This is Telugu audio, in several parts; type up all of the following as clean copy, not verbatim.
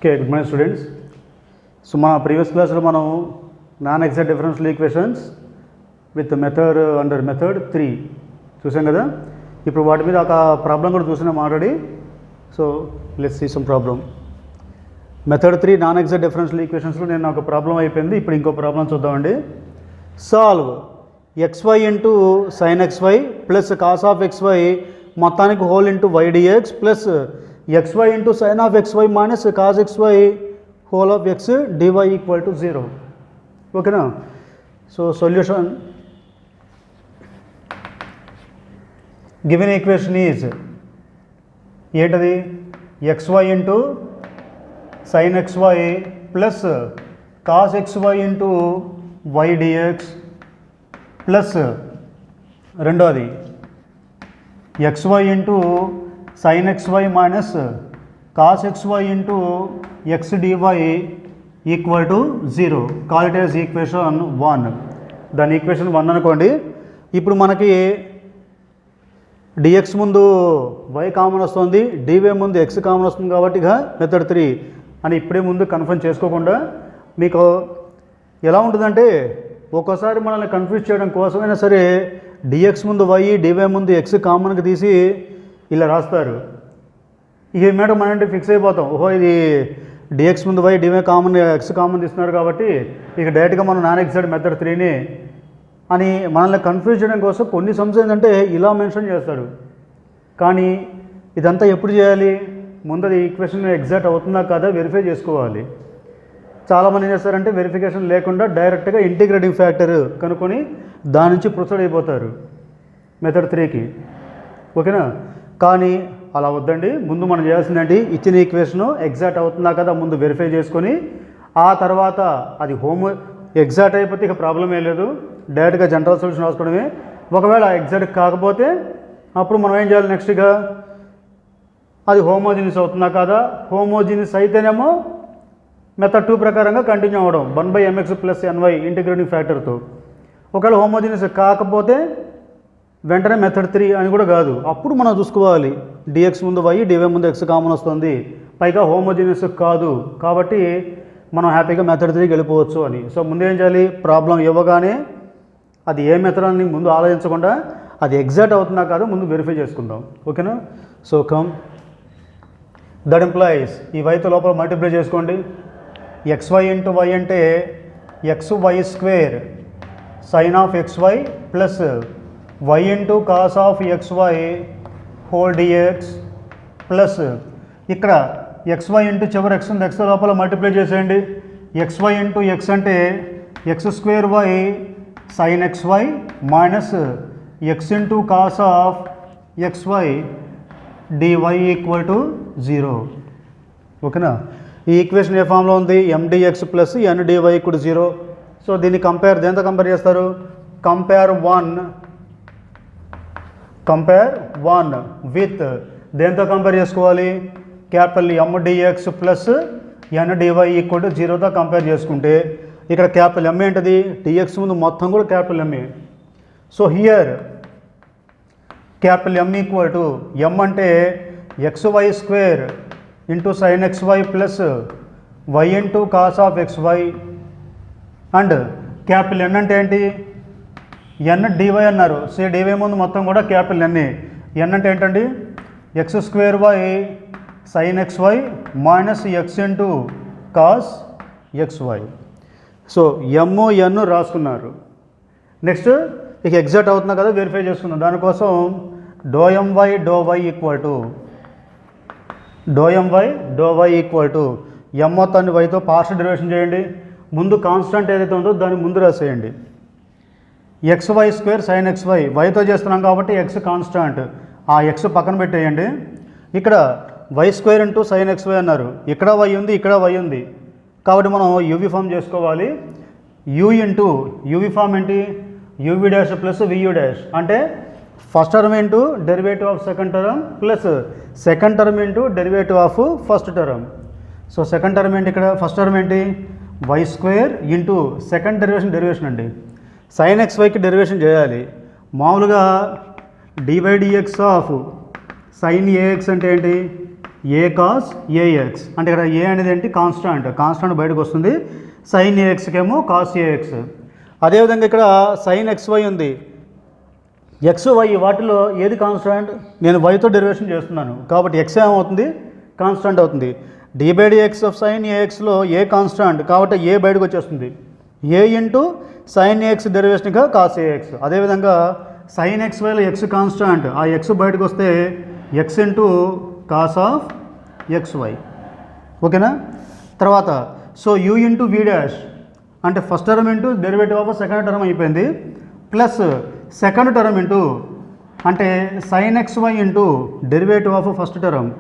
Okay, good morning students. So మన ప్రీవియస్ క్లాస్లో మనం non exact differential equations with method under method 3 చూసాం కదా. ఇప్పుడు వాటి మీద ఒక ప్రాబ్లం కూడా చూసినాం already. So let's see some problem. Method 3 non exact differential ఈక్వేషన్స్లో నేను ఒక ప్రాబ్లం అయిపోయింది. ఇప్పుడు ఇంకో ప్రాబ్లం చూద్దామండి. Solve xy into sine xy plus cos of xy మొత్తానికి whole into y dx plus xy into sine of xy minus cos xy whole of x dy equal to 0. ఓకేనా. So solution given equation is ఏంటది? xy into sine xy plus cos xy into y dx plus రెండోది xy into sine xy minus cos xy into x dy equal to 0. Call it as equation 1. దాని ఈక్వేషన్ 1 అనుకోండి. ఇప్పుడు మనకి dx ముందు y కామన్ వస్తుంది, dy ముందు x కామన్ వస్తుంది కాబట్టి ఇక మెథడ్ 3 అని ఇప్పుడే ముందు కన్ఫర్మ్ చేసుకోకుండా మీకు ఎలా ఉంటుందంటే ఒక్కోసారి మనల్ని కన్ఫ్యూజ్ చేయడం కోసమైనా సరే dx ముందు y dy ముందు x కామన్కి తీసి ఇలా రాస్తారు. ఇక మేడం మనం ఫిక్స్ అయిపోతాం, ఓహో ఇది dx ముందు y dy common x common తీస్తున్నారు కాబట్టి ఇక డైరెక్ట్గా మనం నాన్ ఎగ్జాక్ట్ మెథడ్ 3ని అని మనల్ని కన్ఫ్యూజ్ చేయడం కోసం కొన్ని సమ్స్ ఏంటంటే ఇలా మెన్షన్ చేస్తాడు. కానీ ఇదంతా ఎప్పుడు చేయాలి? ముందు అది ఈక్వేషన్ ఎగ్జాక్ట్ అవుతుందా కాదా వెరిఫై చేసుకోవాలి. చాలామంది ఏం చేస్తారంటే వెరిఫికేషన్ లేకుండా డైరెక్ట్గా ఇంటిగ్రేటింగ్ ఫ్యాక్టర్ కనుక్కొని దాని నుంచి ప్రొసీడ్ అయిపోతారు మెథడ్ 3కి. ఓకేనా. కానీ అలా వద్దండి. ముందు మనం చేయాల్సిందేంటి, ఇచ్చిన ఈక్వేషను ఎగ్జాక్ట్ అవుతుందా కదా ముందు వెరిఫై చేసుకొని ఆ తర్వాత అది ఎగ్జాక్ట్ అయిపోతే ఇక ప్రాబ్లమే లేదు, డైరెక్ట్గా జనరల్ సొల్యూషన్ రాసుకోవడమే. ఒకవేళ ఎగ్జాక్ట్ కాకపోతే అప్పుడు మనం ఏం చేయాలి? నెక్స్ట్గా అది హోమోజినియస్ అవుతుందా కాదా, హోమోజినియస్ అయితేనేమో మెథడ్ 2 ప్రకారంగా కంటిన్యూ అవ్వడం 1/mx ప్లస్ ny ఇంటిగ్రేటింగ్ ఫ్యాక్టర్తో. ఒకవేళ హోమోజినియస్ కాకపోతే వెంటనే మెథడ్ 3 అని కూడా కాదు, అప్పుడు మనం చూసుకోవాలి dx ముందు y dy ముందు x కామన్ వస్తుంది, పైగా హోమోజినియస్ కాదు కాబట్టి మనం హ్యాపీగా మెథడ్ 3కి వెళ్ళిపోవచ్చు అని. సో ముందు ఏం చేయాలి? ప్రాబ్లం ఇవ్వగానే అది ఏ మెథడ్ అని ముందు ఆలోచించకుండా అది ఎగ్జాక్ట్ అవుతుందా కాదో ముందు వెరిఫై చేసుకుందాం. ఓకేనా. సో కమ్ దట్ ఎంప్లాయీస్ ఈ వైతో లోపల మల్టిప్లై చేసుకోండి. xy ఇంటూ y అంటే xy square sine of xy plus y into cos of xy whole dx plus ఇక్కడ xy ఇంటూ చివరి x ఉంది, x లోపల మల్టిప్లై చేసేయండి. xy ఇంటూ x అంటే x square y sine xy minus x into cos of xy dy equal to 0. ఓకేనా. ఈ ఈక్వేషన్ ఏ ఫామ్లో ఉంది? mdx plus ndy equal 0. So దీన్ని దేంతో కంపేర్ చేస్తారు? కంపేర్ 1 విత్ దేంతో కంపేర్ చేసుకోవాలి? Capital mdx plus ndy equal to 0తో కంపేర్ చేసుకుంటే ఇక్కడ క్యాపిటల్ M ఏంటది? dx ముందు మొత్తం కూడా capital M. So here capital M equal to M అంటే xy square into sine xy plus y into cos of xy and capital N అంటే ఏంటి? n dy అన్నారు. సో dy ముందు మొత్తం కూడా క్యాపిటల్ N. n అంటే ఏంటండి? x square y sine xy minus x into cos xy. So m n రాసుకున్నారు. నెక్స్ట్ ఇక ఎగ్జాక్ట్ అవుతుందా కదా వెరిఫై చేసుకుందాం. దానికోసం ∂my ∂y equal to ∂my equal to m మొత్తాన్ని yతో పార్షియల్ డెరివేషన్ చేయండి. ముందు కాన్స్టెంట్ ఏదైతే ఉందో దాన్ని ముందు రాసేయండి. xy స్క్వేర్ సైన్ xy yతో చేస్తున్నాం కాబట్టి x కాన్స్టెంట్, ఆ x పక్కన పెట్టేయండి. ఇక్కడ y square into sine xy అన్నారు, ఇక్కడ y ఉంది ఇక్కడ y ఉంది కాబట్టి మనం యూవీ ఫామ్ చేసుకోవాలి. u ఇంటూ యూవీ ఫామ్ ఏంటి? uv dash plus vu dash అంటే first term into derivative of second term plus second term into derivative of first term. So second term ఏంటి? ఇక్కడ ఫస్ట్ టర్మ్ ఏంటి? y square into second derivation అండి. సైన్ xyకి డెరివేషన్ చేయాలి. మామూలుగా dy dx of sine ax అంటే ఏంటి? ఏ కాస్ ఏఎక్స్, అంటే ఇక్కడ ఏ అనేది ఏంటి కాన్స్టాంట్ బయటకు వస్తుంది. సైన్ ఏఎక్స్కి ఏమో కాస్ ఏఎక్స్. అదేవిధంగా ఇక్కడ సైన్ ఎక్స్వై ఉంది, ఎక్స్ వై వాటిలో ఏది కాన్స్టాంట్, నేను వైతో డెరివేషన్ చేస్తున్నాను కాబట్టి ఎక్స్ ఏమవుతుంది, కాన్స్టాంట్ అవుతుంది. d/dx ఆఫ్ సైన్ ఏఎక్స్లో ఏ కాన్స్టాంట్ కాబట్టి ఏ బయటకు వచ్చేస్తుంది, ఏ ఇంటూ సైన్ ఏఎక్స్ డెరివేషన్గా కాస్ ఏఎక్స్. అదేవిధంగా సైన్ ఎక్స్ వైలో ఎక్స్ కాన్స్టాంట్, ఆ ఎక్స్ బయటకు వస్తే x into cos of x y. ఓకేనా. తర్వాత so u into v dash అంటే first term into derivative of second term అయిపోయింది, ప్లస్ సెకండ్ టర్మ్ ఇంటూ అంటే sine x y into derivative of first term.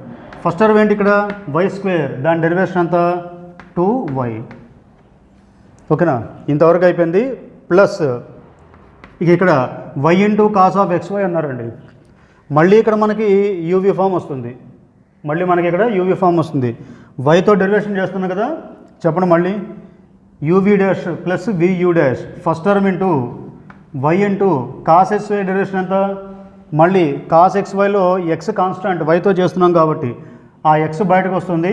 First term ఏంటి ఇక్కడ వై స్క్వేర్, దాని డెరివేషన్ అంతా 2y. ఓకేనా, ఇంతవరకు అయిపోయింది. ప్లస్ ఇక ఇక్కడ y into cos of x y అన్నారండి. మళ్ళీ ఇక్కడ మనకి యూవీ ఫామ్ వస్తుంది, వైతో డెరివేషన్ చేస్తున్నాం కదా, చెప్పండి మళ్ళీ u v dash plus v u dash first term into y into cos x y derivation ఎంత, మళ్ళీ కాస్ ఎక్స్ వైలో ఎక్స్ కాన్స్టాంట్ వైతో చేస్తున్నాం కాబట్టి ఆ ఎక్స్ బయటకు వస్తుంది,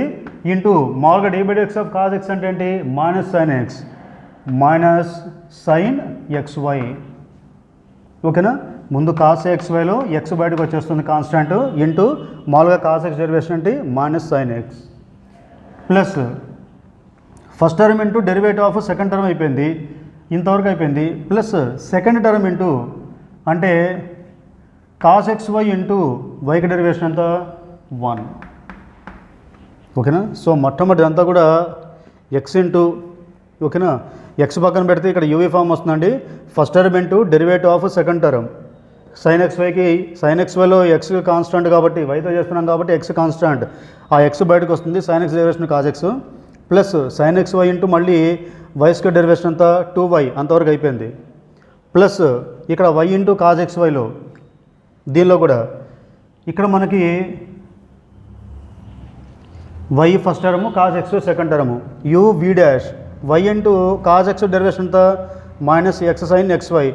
ఇంటూ మామూలుగా d/dx ఆఫ్ కాస్ ఎక్స్ అంటే ఏంటి minus sine x minus sine x y. ఓకేనా, ముందు కాస్ ఎక్స్ వైలో ఎక్స్ బయటకు వచ్చేస్తుంది కాన్స్టాంట్, ఇంటూ మామూలుగా కాస్ ఎక్స్ డెరివేషన్ అంటే minus sine x, plus first term into derivative of second term అయిపోయింది, ఇంతవరకు అయిపోయింది. ప్లస్ సెకండ్ టర్మ్ ఇంటూ అంటే కాస్ ఎక్స్ వై ఇంటూ వైకి డెరివేషన్ అంతా 1. ఓకేనా, సో మొట్టమొదటి అంతా కూడా ఎక్స్ ఇంటూ, ఓకేనా, ఎక్స్ పక్కన పెడితే ఇక్కడ యూవీ ఫామ్ వస్తుందండి. First term into derivative of second term, sine x వైలో ఎక్స్ కాన్స్టాంట్ కాబట్టి వైతో చేస్తున్నాం కాబట్టి ఎక్స్ కాన్స్టాంట్, ఆ ఎక్స్ బయటకు వస్తుంది, sine x derivation cos x, plus sine x y into మళ్ళీ వై స్క్వేర్ డెరివేషన్ అంతా 2y, అంతవరకు అయిపోయింది. ప్లస్ ఇక్కడ వై ఇంటూ కాస్ ఎక్స్ వైలో దీనిలో కూడా ఇక్కడ మనకి y first term cos x second term, u v dash y into cos x derivation అంతా minus x sine x y,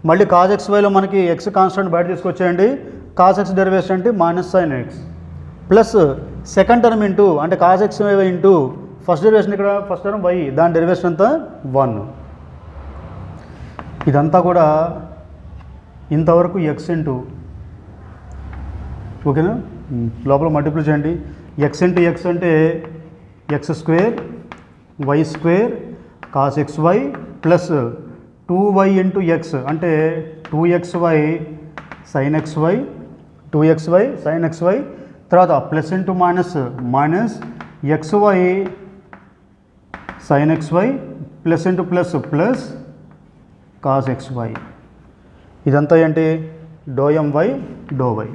మళ్ళీ కాస్ ఎక్స్ వైలో మనకి ఎక్స్ కాన్స్టాంట్ బయట తీసుకొచ్చేయండి, కాస్ ఎక్స్ డెరివేషన్ అంటే minus sine x, plus second term into అంటే cos x y into first derivation ఇక్కడ ఫస్ట్ టర్మ్ వై, దాని డెరివేషన్ అంతా 1. ఇదంతా కూడా ఇంతవరకు ఎక్స్ ఇంటూ, ఓకేనా, లోపల మల్టిప్లై చేయండి. ఎక్స్ ఇంటూ ఎక్స్ అంటే x square y square cos x y plus 2y into x అంటే 2xy sine x y, 2xy sine x y, తర్వాత plus into minus minus x y sine x y plus into plus plus cos x y. ఇదంతా ఏంటి doe m y doe y.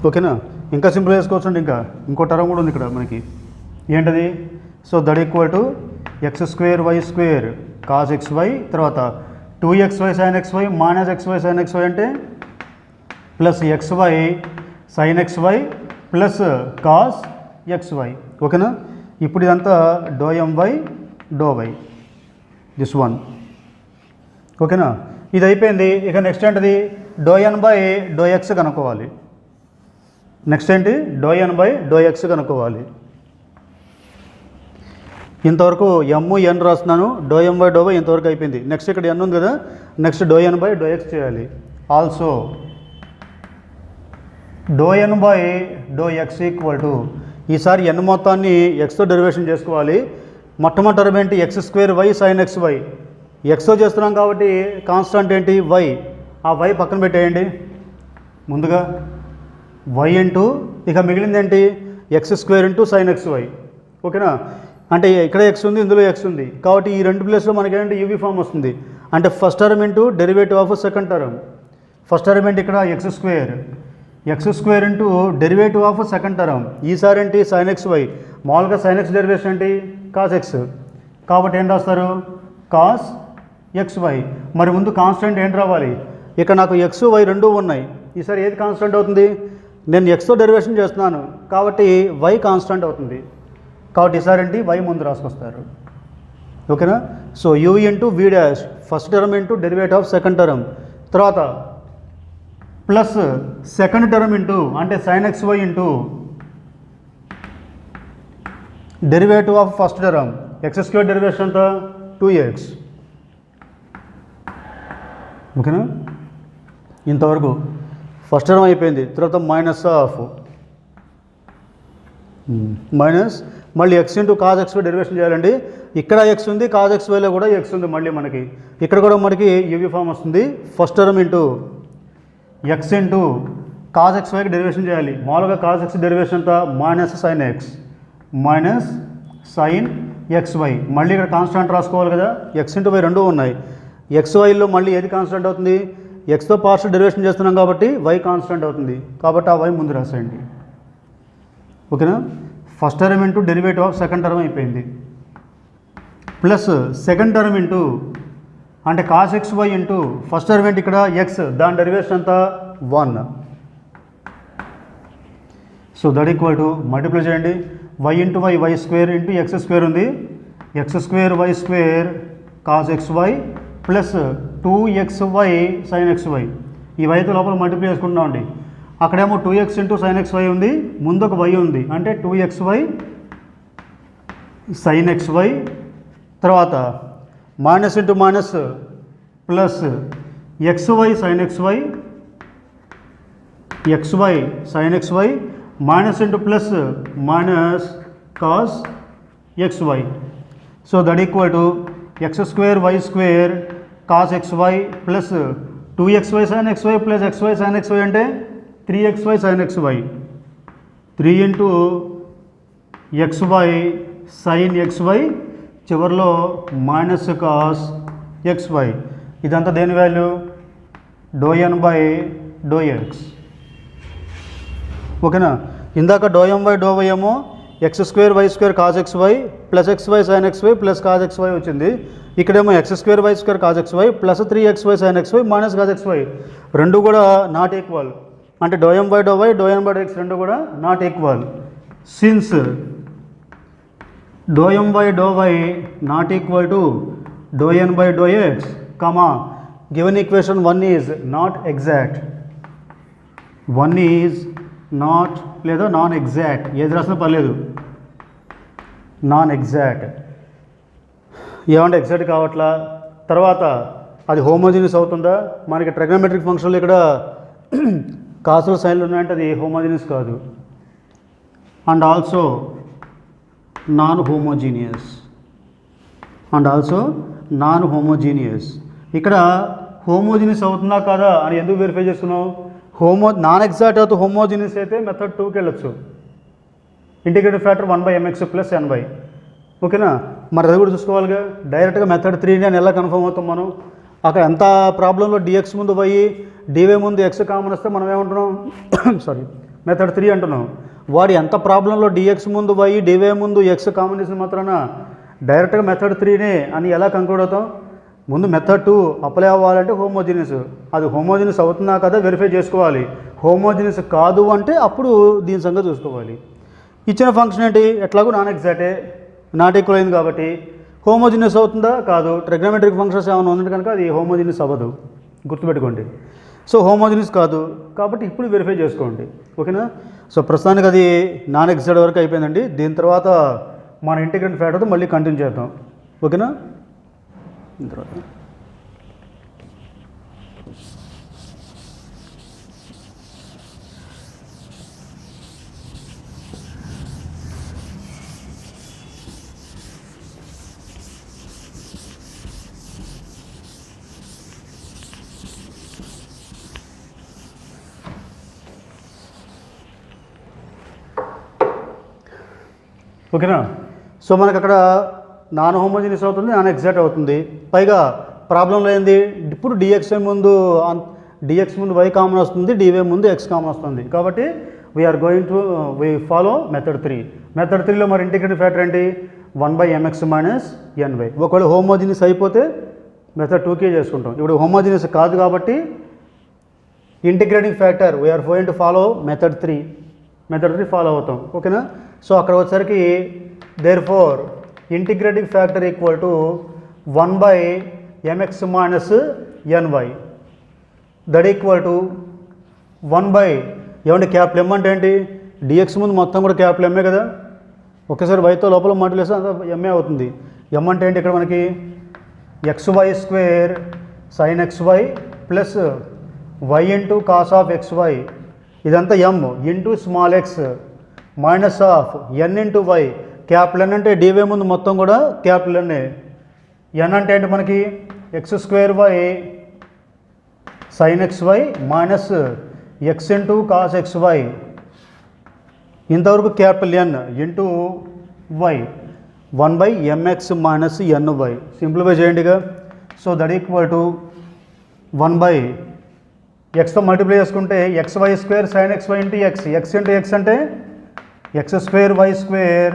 ఓకేనా, ఇంకా సింపుల్ చేసుకోవచ్చు అండి. ఇంకో టర్మ్ కూడా ఉంది ఇక్కడ మనకి, ఏంటది, so that equal to x square y square cos x y, తర్వాత 2xy sine x y minus xy sine x y అంటే plus xy sine x y plus cos x y. ఓకేనా, ఇప్పుడు ఇదంతా doe m y doe y, this one. ఓకేనా, ఇది అయిపోయింది. ఇక నెక్స్ట్ ఏంటిది doe n by do x కనుక్కోవాలి. నెక్స్ట్ ఏంటి doe n by do x కనుక్కోవాలి. ఇంతవరకు ఎమ్ ఎన్ రాస్తున్నాను, do M by do y ఇంతవరకు అయిపోయింది. నెక్స్ట్ ఇక్కడ ఎన్ ఉంది కదా, next doe n by do x చేయాలి. Also do n by do x equal to, ఈసారి ఎన్ మొత్తాన్ని ఎక్స్తో డెరివేషన్ చేసుకోవాలి. మొట్టమొదటి టర్మ్ ఏంటి x square y sine x y, ఎక్స్తో చేస్తున్నాం కాబట్టి కాన్స్టాంట్ ఏంటి వై, ఆ వై పక్కన పెట్టేయండి ముందుగా, వై ఇంటూ ఇక మిగిలింది ఏంటి x square into sine x y. ఓకేనా, అంటే ఇక్కడ ఎక్స్ ఉంది ఇందులో ఎక్స్ ఉంది కాబట్టి ఈ రెండు ప్లేస్లో మనకి ఏంటి యూవీ ఫామ్ వస్తుంది. అంటే first term into derivative of second term, first term ఏంటి ఇక్కడ X square into derivative of second term, ఈసారి ఏంటి సైన్ ఎక్స్ వై, మామూలుగా సైన్ ఎక్స్ డెరివేషన్ ఏంటి కాస్ ఎక్స్ కాబట్టి ఏం రాస్తారు కాస్ ఎక్స్ వై. మరి ముందు కాన్స్టెంట్ ఏంటి రావాలి, ఇక్కడ నాకు ఎక్స్ వై రెండూ ఉన్నాయి, ఈసారి ఏది కాన్స్టెంట్ అవుతుంది, నేను ఎక్స్తో డెరివేషన్ చేస్తున్నాను కాబట్టి వై కాన్స్టెంట్ అవుతుంది కాబట్టి ఈసారి ఏంటి వై ముందు రాసుకొస్తారు. ఓకేనా, so u into v dash first term into derivative of second term, తర్వాత ప్లస్ సెకండ్ టర్మ్ ఇంటూ అంటే sine x y into derivative of first term x square derivation అంతా 2x. ఓకేనా, ఇంతవరకు ఫస్ట్ టర్మ్ అయిపోయింది. తర్వాత మైనస్ మళ్ళీ x into cos x y derivation చేయాలండి. ఇక్కడ ఎక్స్ ఉంది, కాజ్ ఎక్స్ వైలో కూడా ఎక్స్ ఉంది. మళ్ళీ మనకి ఇక్కడ కూడా మనకి యూవీ ఫామ్ వస్తుంది. First term into x into cos x వైకి డెరివేషన్ చేయాలి. మామూలుగా కాజ్ ఎక్స్ డెరివేషన్ అంతా మైనస్ సైన్ ఎక్స్ వై. మళ్ళీ ఇక్కడ కాన్స్టాంట్ రాసుకోవాలి కదా, ఎక్స్ ఇంటూ వై రెండూ ఉన్నాయి. ఎక్స్ వైలో మళ్ళీ ఏది కాన్స్టాంట్ అవుతుంది, ఎక్స్తో పార్షియల్ డెరివేషన్ చేస్తున్నాం కాబట్టి వై కాన్స్టాంట్ అవుతుంది. కాబట్టి ఆ వై ముందు రాసేయండి. ఓకేనా, first term into derivative of second term అయిపోయింది. ప్లస్ సెకండ్ టర్మ్ ఇంటూ అంటే cos x y into first term ఏంటి ఇక్కడ ఎక్స్, దాని డెరివేషన్ అంతా 1. So that equal to multiply చేయండి. Y into y square into x square ఉంది, x square y square cos x y plus 2xy sine x y. ఈ వైతో లోపల మల్టిప్లై చేసుకుంటున్నాం అండి. అక్కడేమో 2x into sine x why ఉంది, ముందు ఒక వై ఉంది అంటే 2xy సైన్ ఎక్స్ వై. తర్వాత minus into minus plus xy sine x y, xy sine x y minus into plus minus cos x y. So that equal to x square y square cos x y plus 2xy sine x y plus xy sine x y అంటే 3xy sine x y, 3 into xy sine x y, చివరిలో మైనస్ కాస్ ఎక్స్ వై. ఇదంతా దేని వాల్యూ ∂n/∂x. ఓకేనా, ఇందాక ∂m/∂y ఏమో x square y square cos x y plus xy sine x y plus cos x y వచ్చింది. ఇక్కడేమో x square y square cos x y plus 3xy sine x y minus cos x y. రెండు కూడా నాట్ ఈక్వల్ అంటే ∂m/∂y ∂n/∂x రెండు కూడా not equal. Since ∂m/∂y not equal to ∂n/∂x, given equation 1 is not exact, 1 is not లేదా నాన్ ఎగ్జాక్ట్, ఏది రాసినా పర్లేదు, నాన్ ఎగ్జాక్ట్. ఏమంటే ఎగ్జాక్ట్ కావట్లా. తర్వాత అది హోమోజీనియస్ అవుతుందా, మనకి ట్రిగ్నోమెట్రిక్ ఫంక్షన్లు ఇక్కడ కాసులు సైన్లు ఉన్నాయంటే అది హోమోజీనియస్ కాదు. And also non homogeneous. ఇక్కడ హోమోజీనియస్ అవుతుందా కాదా అని ఎందుకు వెరిఫై చేసుకున్నావు, నాన్ ఎగ్జాక్ట్ అవుతూ హోమోజీనియస్ అయితే మెథడ్ 2కి వెళ్ళొచ్చు. Integrative factor 1/mx plus ny. ఓకేనా, మరి అది కూడా చూసుకోవాలిగా. డైరెక్ట్గా మెథడ్ 3ని అని ఎలా కన్ఫర్మ్ అవుతాం మనం. అక్కడ ఎంత ప్రాబ్లంలో dx ముందు y dy ముందు x కామన్ వస్తే మనం ఏమంటున్నాం మెథడ్ 3 అంటున్నాం. వాడు ఎంత ప్రాబ్లంలో dx ముందు y dy ముందు x కామన్ చేసిన మాత్రాన డైరెక్ట్గా మెథడ్ 3నే అని ఎలా కంక్లూడ్ అవుతాం. ముందు మెథడ్ 2 అప్లై అవ్వాలంటే హోమోజీనియస్, అది హోమోజీనియస్ అవుతుందా కదా వెరిఫై చేసుకోవాలి. హోమోజీనియస్ కాదు అంటే అప్పుడు దీని సంగతి చూసుకోవాలి. ఇచ్చిన ఫంక్షన్ ఏంటి, ఎట్లాగో నాన్ ఎగ్జాక్టే, నాట్ ఈక్వల్ అయింది కాబట్టి హోమోజీనియస్ అవుతుందా కాదు. ట్రిగ్నోమెట్రిక్ ఫంక్షన్స్ ఏమైనా ఉంది కనుక అది హోమోజీనియస్ అవ్వదు, గుర్తుపెట్టుకోండి. సో హోమోజీనియస్ కాదు కాబట్టి ఇప్పుడు వెరిఫై చేసుకోండి. ఓకేనా, సో ప్రస్తుతానికి అది నాన్ ఎగ్జాక్ట్ వరకు అయిపోయిందండి. దీని తర్వాత మన ఇంటిగ్రేటెడ్ ఫ్యాక్టర్తో మళ్ళీ కంటిన్యూ చేద్దాం. ఓకేనా, తర్వాత ఓకేనా. సో మనకు అక్కడ నాన్ హోమోజీనియస్ అవుతుంది, నాన్ ఎగ్జాక్ట్ అవుతుంది. పైగా ప్రాబ్లంలో ఏంది, ఇప్పుడు dx ముందు y కామన్ వస్తుంది, dy ముందు x కామన్ వస్తుంది. కాబట్టి we follow మెథడ్ 3. మెథడ్ 3లో మరి ఇంటిగ్రేటివ్ ఫ్యాక్టర్ ఏంటి 1/mx మైనస్ ny. ఒకవేళ హోమోజీనియస్ అయిపోతే మెథడ్ 2కే చేసుకుంటాం. ఇప్పుడు హోమోజీనియస్ కాదు కాబట్టి integrating factor we are going to follow method 3 follow అవుతాం. ఓకేనా, సో అక్కడ వచ్చేసరికి therefore integrating factor equal to 1/mx minus ny, that equal to 1 by ఏమంటే క్యాపిటల్ ఎమ్ అంటే ఏంటి, డిఎక్స్ ముందు మొత్తం కూడా క్యాపిటల్ ఎంఏ కదా, ఒకేసారి వైతో లోపల మల్టిప్లికేషన్ అంతా ఎంఏ అవుతుంది. ఎమ్ అంటే ఏంటి ఇక్కడ మనకి XY square sine XY plus y into cos of XY, ఇదంతా m into small x minus of n into y. Capital n అంటే డివై ముందు మొత్తం కూడా క్యాపిటల్ ఎన్ఏ. ఎన్ అంటే ఏంటి మనకి x square y sine XY minus x into cos XY, ఇంతవరకు capital n into y 1 by m x minus n y. Simplify చేయండిగా. So that equal to 1 by ఎక్స్తో మల్టిప్లై చేసుకుంటే XY square sine XY into x, x into x అంటే x square y square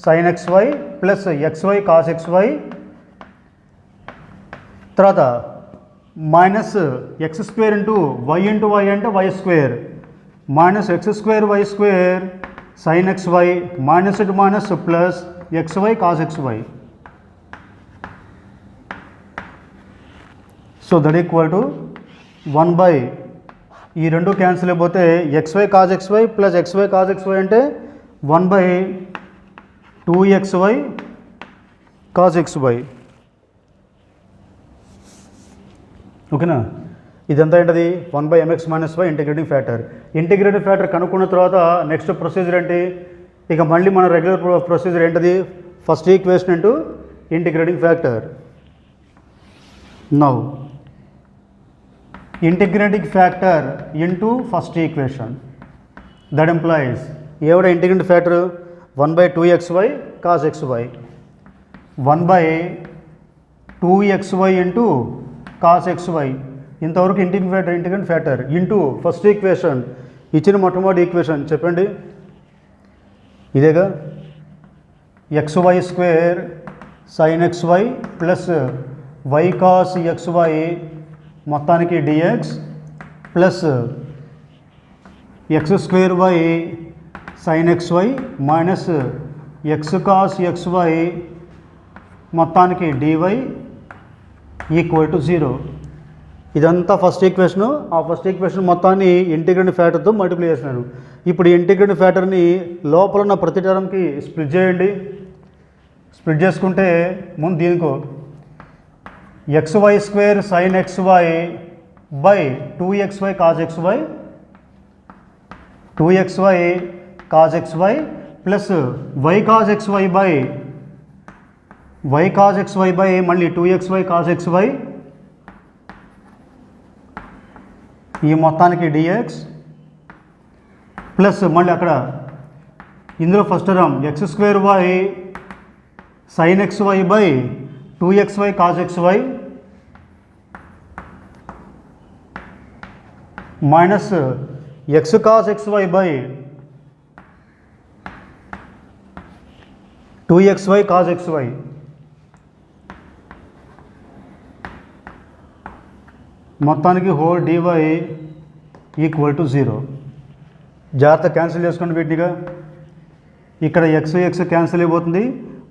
sine XY plus XY cos XY, తర్వాత minus x square into y అంటే y square minus x square y square sine XY minus ఇటు minus plus XY cos XY. So that equal to 1 by ఈ రెండు క్యాన్సిల్ అయిపోతే XY cos XY plus XY cos XY అంటే 1 బై 2XY కాస్ XY. ఓకేనా, ఇదంతా ఏంటది 1 by m x minus y integrating factor. Integrating factor కనుక్కున్న తర్వాత నెక్స్ట్ ప్రొసీజర్ ఏంటి, ఇక మళ్ళీ మన రెగ్యులర్ ప్రొసీజర్ ఏంటది, first equation into integrating factor. Now integrating factor into first equation, that implies ఏవిడ integrating factor 1 by 2XY cos XY 1 by 2XY into cos XY, ఇంతవరకు integrating factor into first equation. ఇచ్చిన మొట్టమొదటి ఈక్వేషన్ చెప్పండి, ఇదేగా XY square sine XY plus y cos XY మొత్తానికి dx plus X square y sine XY minus X cos XY మొత్తానికి dy ఈక్వల్ టు 0. ఇదంతా ఫస్ట్ ఈక్వేషను. ఆ ఫస్ట్ ఈక్వేషన్ మొత్తాన్ని ఇంటిగ్రేటింగ్ ఫ్యాక్టర్తో మల్టిప్లై చేస్తున్నారు. ఇప్పుడు ఇంటిగ్రేటింగ్ ఫ్యాక్టర్ని లోపల ఉన్న ప్రతి టర్మ్కి స్ప్లిట్ చేయండి. స్ప్లిట్ చేసుకుంటే ముందు దీనికో XY square sine XY by 2XY cos XY 2XY cos XY plus y cos XY by y cos XY by మళ్ళీ 2XY కాస్ XY, ఈ మొత్తానికి dx ప్లస్ మళ్ళీ అక్కడ ఇందులో first term x square y sine XY by 2XY cos XY minus X cos XY by 2XY cos XY. మొత్తానికి హోల్ dy ఈక్వల్ టు 0. జాగ్రత్త క్యాన్సిల్ చేసుకోండి వీటిగా. ఇక్కడ x క్యాన్సిల్ అయిపోతుంది,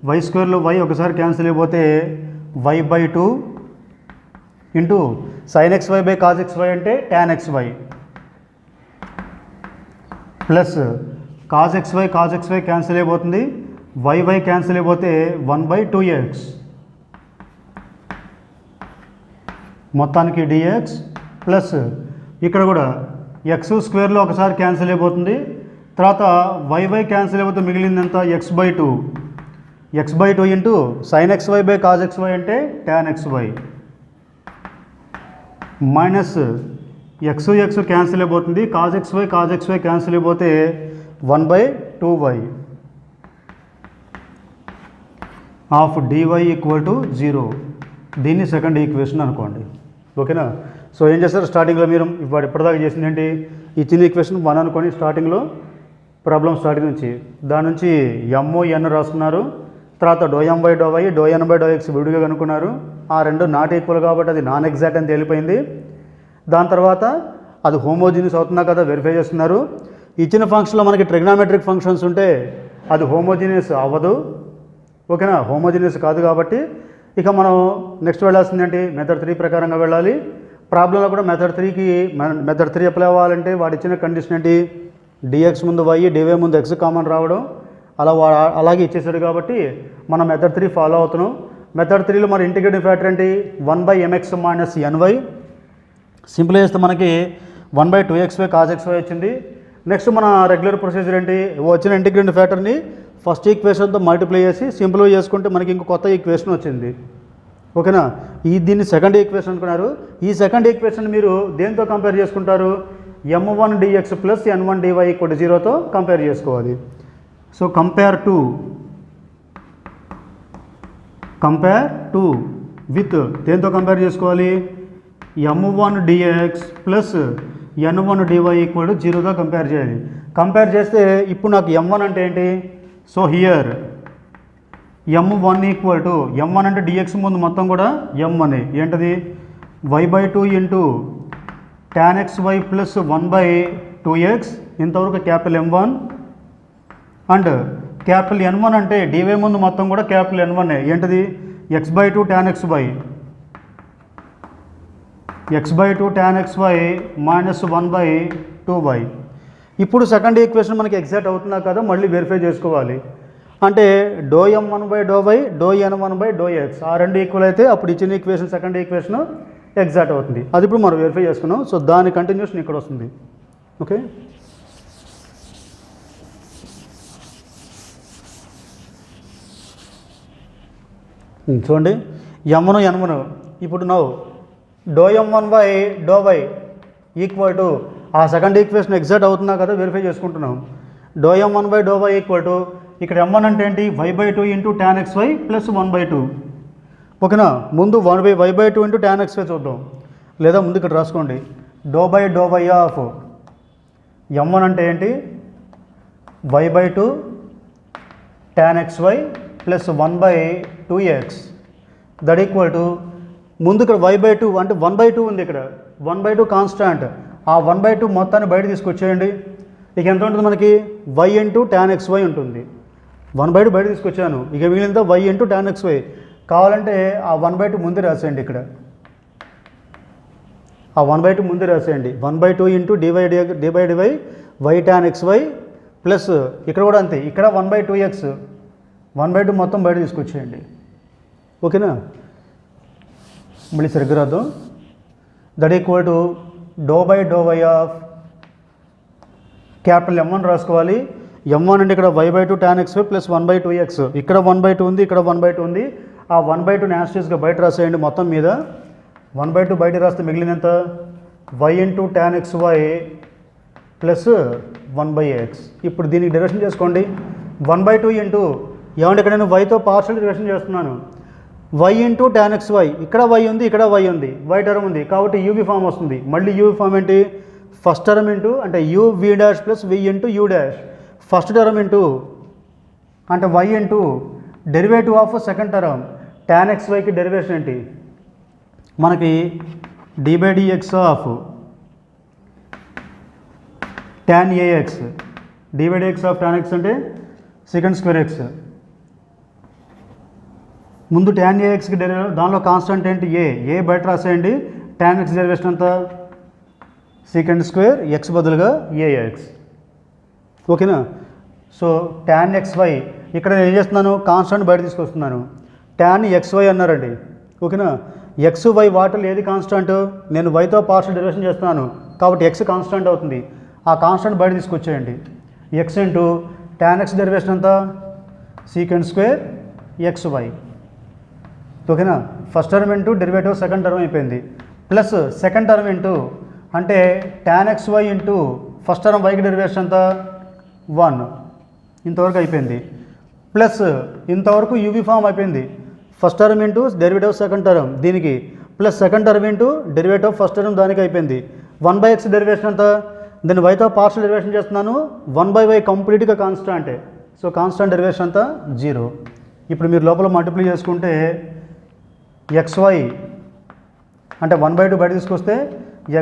వై స్క్వేర్లో వై ఒకసారి క్యాన్సిల్ అయిపోతే y by 2 into sine XY by cos XY అంటే tan XY plus cos XY cancel అయిపోతుంది, y క్యాన్సిల్ అయిపోతే 1 బై 2x మొత్తానికి dx ప్లస్ ఇక్కడ కూడా ఎక్స్ స్క్వేర్లో ఒకసారి క్యాన్సిల్ అయిపోతుంది, తర్వాత వై క్యాన్సిల్ అయిపోతే మిగిలిందంతా x by 2 into sine XY by cos XY అంటే tan XY minus X cancel అయిపోతుంది, కాస్ XY క్యాన్సిల్ అయిపోతే 1 by 2y of dy equal to 0. దీన్ని సెకండ్ ఈక్వేషన్ అనుకోండి. ఓకేనా. సో ఏం చేస్తారు, స్టార్టింగ్లో మీరు ఇప్పటిదాకా చేసింది ఏంటి, ఇచ్చిన ఈక్వేషన్ 1 అనుకోండి స్టార్టింగ్లో, ప్రాబ్లం స్టార్టింగ్ నుంచి దాని నుంచి MON రాసుకున్నారు, తర్వాత ∂M by ∂y ∂N by ∂x విడిగా కనుక్కున్నారు. ఆ రెండు నాట్ ఈక్వల్ కాబట్టి అది నాన్ ఎగ్జాక్ట్ అని తేలిపోయింది. దాని తర్వాత అది హోమోజీనియస్ అవుతుందా కదా వెరిఫై చేస్తున్నారు. ఇచ్చిన ఫంక్షన్లో మనకి ట్రిగ్నామెట్రిక్ ఫంక్షన్స్ ఉంటే అది హోమోజీనియస్ అవ్వదు. ఓకేనా, హోమోజీనియస్ కాదు కాబట్టి ఇక మనం నెక్స్ట్ వెళ్ళాల్సింది ఏంటి, మెథడ్ 3 ప్రకారంగా వెళ్ళాలి. ప్రాబ్లంలో కూడా మెథడ్ 3 అప్లై అవ్వాలంటే వాడు ఇచ్చిన కండిషన్ ఏంటి, డిఎక్స్ ముందు వై డివై ముందు ఎక్స్ కామన్ రావడం, అలాగే ఇచ్చేసాడు కాబట్టి మనం మెథడ్ 3 ఫాలో అవుతున్నాం. మెథడ్ 3లో మరి ఇంటిగ్రేటింగ్ ఫ్యాక్టర్ ఏంటి, 1/mx మైనస్ ఎన్వై. సింపుల్ చేస్తే మనకి 1/2xy cos xy వచ్చింది. నెక్స్ట్ మన రెగ్యులర్ ప్రొసీజర్ ఏంటి, వచ్చిన ఇంటిగ్రేటింగ్ ఫ్యాక్టర్ని ఫస్ట్ ఈక్వేషన్తో మల్టిప్లై చేసి సింప్లిఫై చేసుకుంటే మనకి ఇంకో కొత్త ఈక్వేషన్ వచ్చింది. ఓకేనా, దీన్ని సెకండ్ ఈక్వేషన్ అనుకున్నారు. ఈ సెకండ్ ఈక్వేషన్ మీరు దేంతో కంపేర్ చేసుకుంటారు, m1 dx plus n1 dy = 0తో కంపేర్ చేసుకోవాలి. సో కంపేర్ టు విత్ దేంతో కంపేర్ చేసుకోవాలి, m1 dx plus n1 dy = 0గా కంపేర్ చేయాలి. కంపేర్ చేస్తే ఇప్పుడు నాకు m1 అంటే ఏంటి, సో హియర్ m1 అంటే dx ముందు మొత్తం కూడా m1 ఏంటది, y/2 into tan xy plus 1/2x ఇంతవరకు capital M1 and capital N1 అంటే dy ముందు మొత్తం కూడా క్యాపిటల్ N1 ఏంటది, x/2 tan xy minus 1/2y. ఇప్పుడు సెకండ్ ఈక్వేషన్ మనకి ఎగ్జాక్ట్ అవుతుందా కదా మళ్ళీ వెరిఫై చేసుకోవాలి. అంటే ∂m1/∂y ∂n1/∂x ఆ రెండు ఈక్వల్ అయితే అప్పుడు ఇచ్చిన ఈక్వేషన్ సెకండ్ ఈక్వేషన్ ఎగ్జాక్ట్ అవుతుంది. అది ఇప్పుడు మనం వెరిఫై చేసుకున్నాం. సో దాని కంటిన్యూషన్ ఇక్కడ వస్తుంది. ఓకే, చూడండి m1 n1 ఇప్పుడు ∂m1/∂y ఈక్వల్ టు ఆ సెకండ్ ఈక్వేషన్ ఎగ్జాక్ట్ అవుతుందా కదా వెరిఫై చేసుకుంటున్నాం. ∂m1/∂y ఈక్వల్ టు ఇక్కడ m1 అంటే ఏంటి, y/2 into tan xy plus 1/2. ఓకేనా, ముందు y/2 ఇంటూ tan xy చూద్దాం, లేదా ముందు ఇక్కడ రాసుకోండి, ∂y ఆఫ్ m1 అంటే ఏంటి, y/2 tan xy plus 1/2x that equal to ముందు ఇక్కడ y/2 అంటే 1/2 ఉంది, ఇక్కడ 1/2 కాన్స్టాంట్, ఆ 1/2 మొత్తాన్ని బయట తీసుకొచ్చేయండి. ఇక ఎంత ఉంటుంది మనకి, y ఇంటూ tan xy ఉంటుంది. 1/2 బయట తీసుకొచ్చాను, ఇక మిగిలినంత y ఇంటూ tan xy. కావాలంటే ఆ 1/2 ముందే రాసేయండి, ఇక్కడ ఆ 1/2 ముందే రాసేయండి, 1/2 into dy y tan xy plus ఇక్కడ కూడా అంతే, ఇక్కడ 1/2x 1/2 మొత్తం బయట తీసుకొచ్చేయండి. ఓకేనా, మళ్ళీ సరిగ్గా రాద్దాం, that equal to ∂y of capital M1 రాసుకోవాలి. M1 అంటే ఇక్కడ y/2 tan xy plus 1/2x, ఇక్కడ 1/2 ఉంది, ఇక్కడ 1/2 ఉంది, ఆ 1/2 యాస్టీస్గా బయట రాసేయండి. మొత్తం మీద 1/2 బయట రాస్తే మిగిలినంత y into tan xy plus 1/x. ఇప్పుడు దీనికి డైరెక్షన్ చేసుకోండి, 1/2 ఇంటూ ఏమంటే ఇక్కడ నేను వైతో పార్షల్ డైరెక్షన్ చేస్తున్నాను, y ఇంటూ tan xy, ఇక్కడ y ఉంది, ఇక్కడ y ఉంది, y టర్మ్ ఉంది కాబట్టి యూవి ఫామ్ వస్తుంది. మళ్ళీ యూవి ఫామ్ ఏంటి, ఫస్ట్ టర్మ్ ఇంటూ అంటే uv dash plus v into u dash, first term into అంటే y into derivative of second term tan xyకి డెరివేషన్ ఏంటి మనకి, d/dx of tan ax, d/dx of tan x అంటే సెకండ్ స్క్వేర్ x. ముందు tan axకి డెరివేటివ్, దానిలో కాన్స్టెంట్ ఏంటి ఏ బయట రాసేయండి, tan x డెరివేషన్ అంతా సెకండ్ స్క్వేర్ x బదులుగా ax. ఓకేనా, సో tan xy ఇక్కడ నేను ఏం చేస్తున్నాను, కాన్స్టెంట్ బయట తీసుకొస్తున్నాను, tan xy అన్నారండి. ఓకేనా, xy వాటిలో ఏది కాన్స్టెంట్, నేను వైతో పార్షల్ డెరివేషన్ చేస్తున్నాను కాబట్టి x కాన్స్టెంట్ అవుతుంది, ఆ కాన్స్టెంట్ బయట తీసుకొచ్చేయండి. x into tan x derivation అంతా సెకండ్ స్క్వేర్ xy. ఓకేనా, first term into derivative second term అయిపోయింది, ప్లస్ సెకండ్ టర్మ్ ఇంటూ అంటే tan xy into first term వైకి డెరివేషన్ అంతా 1 ఇంతవరకు అయిపోయింది, ప్లస్ ఇంతవరకు యూవి ఫామ్ అయిపోయింది, first term into derivative second term దీనికి, plus second term into derivative first term దానికి అయిపోయింది. 1/x డెరివేషన్ అంతా, దాన్ని వైతో పార్షల్ డెరివేషన్ చేస్తున్నాను, 1/y కంప్లీట్గా కాన్స్టాంటే, సో కాన్స్టాంట్ డెరివేషన్ అంతా 0. ఇప్పుడు మీరు లోపల మల్టిప్లై చేసుకుంటే xy అంటే 1/2 బయట తీసుకొస్తే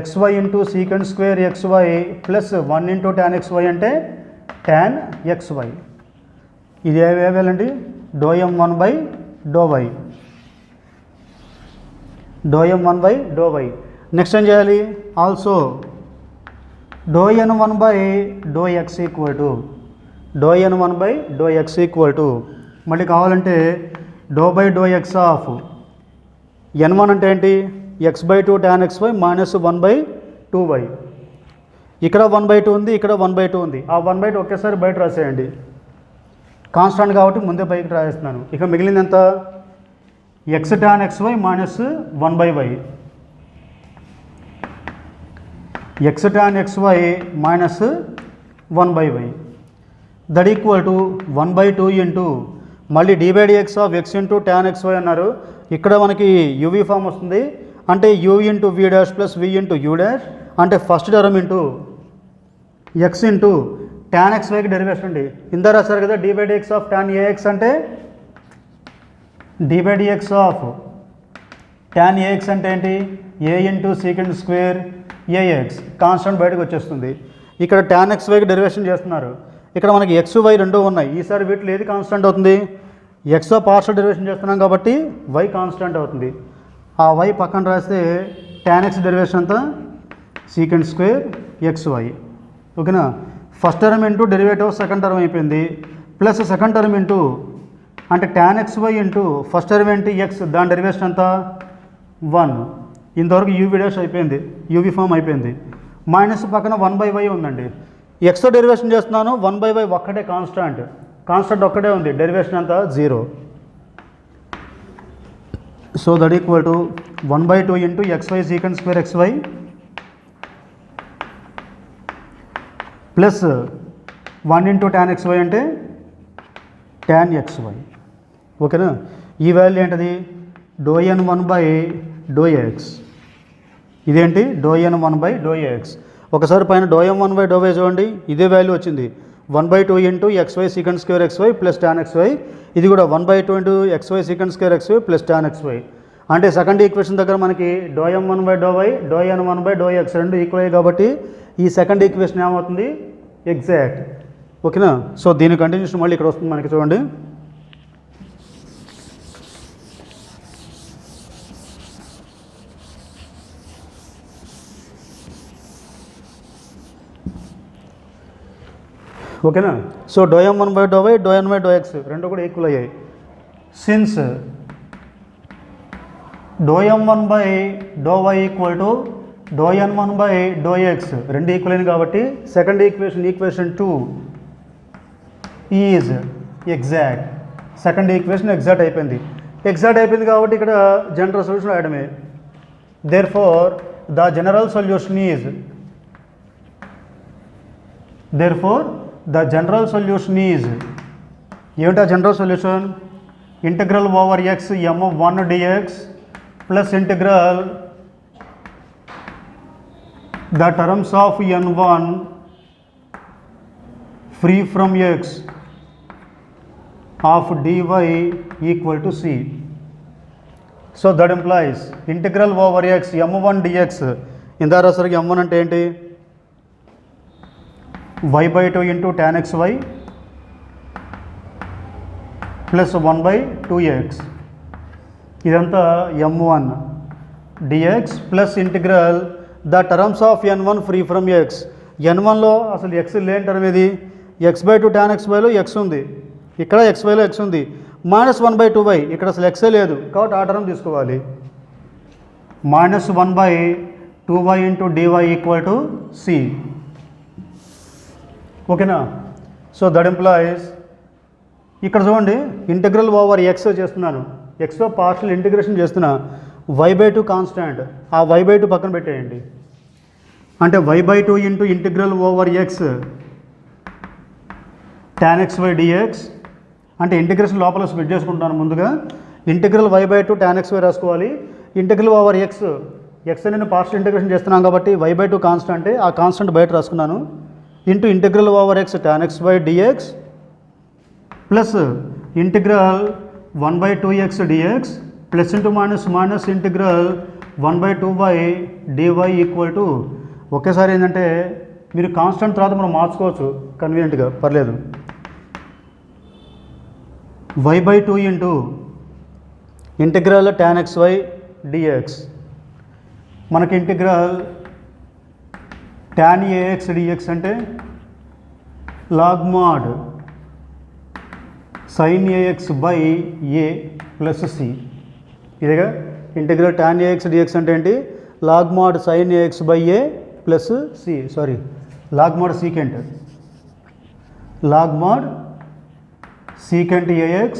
xy into second square xy plus 1 into tan xy అంటే tan xy. ఇది ఏవేయాలండి, ∂m1/∂y నెక్స్ట్ ఏం చేయాలి, also do n one by do x equal to do n one by do x equal to మళ్ళీ కావాలంటే do by do x of n one అంటే ఏంటి, x by two tan x y minus 1/2y. ఇక్కడ 1/2 ఉంది, ఇక్కడ 1/2 ఉంది. ఆ 1/2 ఒకేసారి బయట రాసేయండి, కాన్స్టాంట్ కాబట్టి ముందే పైకి రాసేస్తున్నాను. ఇక మిగిలింది ఎంత, x tan x y minus 1/y, x tan x y minus 1/y that equal to 1/2 into మళ్ళీ dy dx of x into tan x y అన్నారు. ఇక్కడ మనకి యువి ఫామ్ వస్తుంది, అంటే u into v dash plus v into u dash, అంటే first term into x into tan x వైకి డెరివేషన్ అండి. ఇందా రాశారు కదా dy dx of tan ax అంటే dy dx of tan ax అంటే ఏంటి, a into secant square ax, constant బయటకు వచ్చేస్తుంది. ఇక్కడ టాన్ ఎక్స్ వైకి డెరివేషన్ చేస్తున్నారు. ఇక్కడ మనకి ఎక్స్ వై రెండు ఉన్నాయి, ఈసారి వీటిలో ఏది కాన్స్టెంట్ అవుతుంది, ఎక్స్తో పార్షల్ డెరివేషన్ చేస్తున్నాం కాబట్టి వై కాన్స్టెంట్ అవుతుంది. ఆ వై పక్కన రాస్తే టాన్ ఎక్స్ డెరివేషన్ అంతా సీకెండ్ స్క్వేర్ ఎక్స్ వై. ఓకేనా, first term into derivative second term అయిపోయింది, ప్లస్ సెకండ్ టర్మ్ ఇంటూ అంటే tan x y into first term ఏంటి ఎక్స్, దాని డెరివేషన్ అంతా 1. ఇంతవరకు యూవి డాష్ అయిపోయింది, యూవి ఫామ్ అయిపోయింది. మైనస్ పక్కన 1/y ఉందండి, ఎక్స్తో డెరివేషన్ చేస్తున్నాను, 1/y ఒక్కటే కాన్స్టాంట్ ఒక్కటే ఉంది, డెరివేషన్ అంతా 0. So that equal to 1/2 into xy secant square xy plus 1 into tan xy అంటే టాన్ xy. ఓకేనా, ఈ వాల్యూ ఏంటది, doe n one by do x, ఇదేంటి doe n one by do x. ఒకసారి పైన doe m one by do y చూడండి, ఇదే వాల్యూ వచ్చింది, 1/2 into xy secant square xy plus tan xy. ఇది కూడా 1/2 into xy secant square xy plus tan xy. అంటే సెకండ్ ఈక్వేషన్ దగ్గర మనకి do m one by do y do n one by do x రెండు ఈక్వల్ అయ్యాయి కాబట్టి ఈ సెకండ్ ఈక్వేషన్ ఏమవుతుంది, ఎగ్జాక్ట్. ఓకేనా, సో దీని కంటిన్యూషన్ మళ్ళీ ఇక్కడ వస్తుంది మనకి చూడండి. ఓకేనా, so do m one by do y do n by do x రెండు కూడా ఈక్వల్ అయ్యాయి. Since do m one by do y equal to do n one by do x రెండు ఈక్వల్ అయింది కాబట్టి second equation 2 is exact. Second equation exact అయిపోయింది కాబట్టి ఇక్కడ జనరల్ సొల్యూషన్ రాయడమే. Therefore the general solution is ఏమిటా general solution, integral over x m1 dx plus integral the terms of n1 free from x of dy equal to c. So that implies integral over x m1 dx, ఇందా రాసరికి m1 అంటే ఏంటి, y/2 into tan xy plus 1/2x, ఇదంతా m1 dx plus integral the terms of n1 free from x. n1లో అసలు ఎక్స్ లేని టర్మ్ ఇది, x/2 టాన్ xyలో ఎక్స్ ఉంది, ఇక్కడ xyలో ఎక్స్ ఉంది, మైనస్ 1/2y, ఇక్కడ అసలు ఎక్సే లేదు కాబట్టి ఆ టర్మ్ తీసుకోవాలి. Minus 1/2y into dy equal to c. ఓకేనా, సో దట్ ఎంప్లాయిస్ ఇక్కడ చూడండి ఇంటిగ్రల్ ఓవర్ ఎక్స్ చేస్తున్నాను, ఎక్స్తో పార్షల్ ఇంటిగ్రేషన్ చేస్తున్నా, y/2 కాన్స్టాంట్, ఆ y/2 పక్కన పెట్టేయండి. అంటే y/2 into integral over X tan xy dx, అంటే ఇంటిగ్రేషన్ లోపల స్ప్లిట్ చేసుకుంటాను. ముందుగా ఇంటిగ్రల్ y/2 టాన్ xy రాసుకోవాలి, ఇంటిగ్రల్ ఓవర్ ఎక్స్ నేను పార్షల్ ఇంటిగ్రేషన్ చేస్తున్నాను కాబట్టి y/2 కాన్స్టాంటే, ఆ కాన్స్టాంట్ బయట రాసుకున్నాను, into integral over X tan xy dx plus integral 1/2x dx plus into minus integral 1/2y dy equal to, ఒకేసారి ఏంటంటే మీరు కాన్స్టెంట్ తర్వాత మనం మార్చుకోవచ్చు కన్వీనియంట్గా, పర్లేదు. y/2 into integral tan xy dx మనకి ఇంటిగ్రల్ tan ax dx అంటే log mod sin ax by a plus c. ఇదిగా ఇంటిగ్రల్ tan ax dx అంటే ఏంటి? Log mod sin ax by a plus c. Sorry, log mod secant ax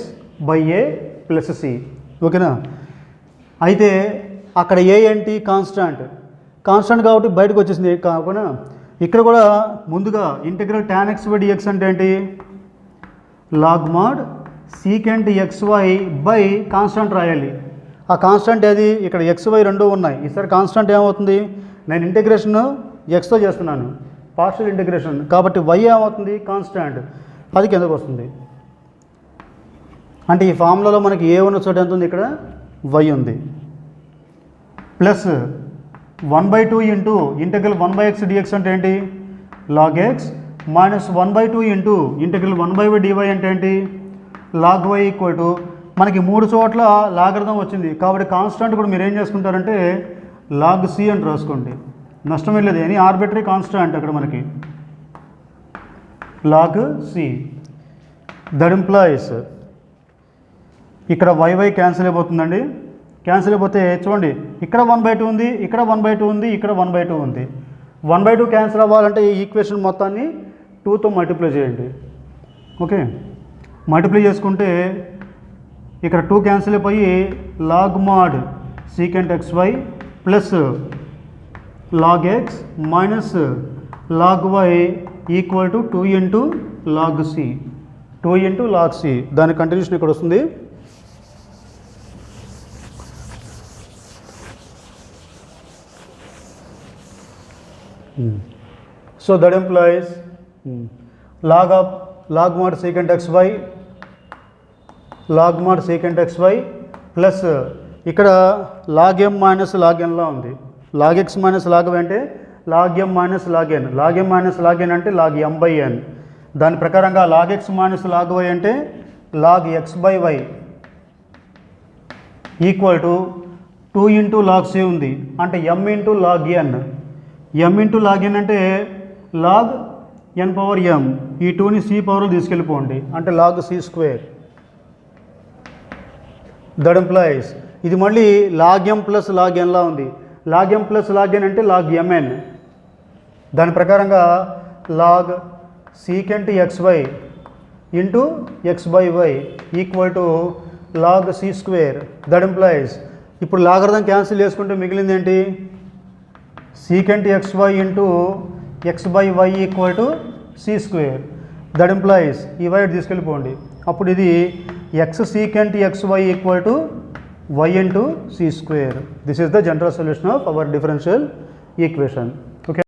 by a plus c. ఓకేనా? అయితే అక్కడ ఏ ఏంటి? కాన్స్టాంట్ కాబట్టి బయటకు వచ్చేసింది. కాకుండా ఇక్కడ కూడా ముందుగా integral tan x by dx అంటే ఏంటి? Log mod secant xy by constant రాయాలి. ఆ కాన్స్టాంట్ ఏది? ఇక్కడ xy రెండు ఉన్నాయి. ఈసారి కాన్స్టాంట్ ఏమవుతుంది? నేను ఇంటిగ్రేషన్ xతో చేస్తున్నాను, పార్షియల్ ఇంటిగ్రేషన్, కాబట్టి y ఏమవుతుంది? కాన్స్టాంట్, అది కిందకు వస్తుంది. అంటే ఈ ఫార్ములాలో మనకి ఏ ఉన్న చోట ఎంత ఉంది? ఇక్కడ y ఉంది. Plus 1/2 into integral 1/x dx అంటే ఏంటి? Log x minus 1/2 into integral 1/y dy అంటే ఏంటి? లాగ్ y ఈక్వల్ టు మనకి 3 చోట్ల లాగర్థం వచ్చింది కాబట్టి కాన్స్టాంట్ కూడా మీరు ఏం చేసుకుంటారంటే లాగ్ సి అని రాసుకోండి. నష్టం లేదు, ఎనీ ఆర్బిటరీ కాన్స్టాంట్ అక్కడ మనకి లాగ్ సి. దట్ ఇంప్లాయిస్ ఇక్కడ y క్యాన్సిల్ అయిపోతుందండి. క్యాన్సిల్ అయిపోతే చూడండి, ఇక్కడ 1/2 ఉంది, ఇక్కడ 1/2 ఉంది, ఇక్కడ 1/2 ఉంది. 1/2 క్యాన్సిల్ అవ్వాలంటే ఈ ఈక్వేషన్ మొత్తాన్ని 2తో మల్టిప్లై చేయండి. ఓకే, మల్టిప్లై చేసుకుంటే ఇక్కడ 2 క్యాన్సిల్ అయిపోయి log mod secant xy plus log x minus log y equal to 2 into log c. 2 into log c, దాని కంటిన్యూషన్ ఇక్కడ వస్తుంది. So that implies log mod secant xy plus ఇక్కడ log m minus log n లా ఉంది. Log x minus log y అంటే log m minus log n. Log m minus log n అంటే లాగ్ m బై n. దాని ప్రకారంగా log x minus log y అంటే log x by y equal to 2 into log c ఉంది, అంటే m into log n. m into log n అంటే లాగ్ n పవర్ m. ఈ 2ని c పవర్లో తీసుకెళ్ళిపోండి, అంటే log c square. That implies ఇది మళ్ళీ log m plus log n లా ఉంది. Log m plus log n అంటే లాగ్ mn. దాని ప్రకారంగా log secant xy into x by y equal to log c square. That employees ఇప్పుడు లాగర్థం క్యాన్సిల్ చేసుకుంటే మిగిలింది ఏంటి? Secant xy into x by y equal to c square. That employees ఈ y తీసుకెళ్ళిపోండి, అప్పుడు ఇది x secant xy equal to y into c square. This is the general solution of our differential equation. Okay.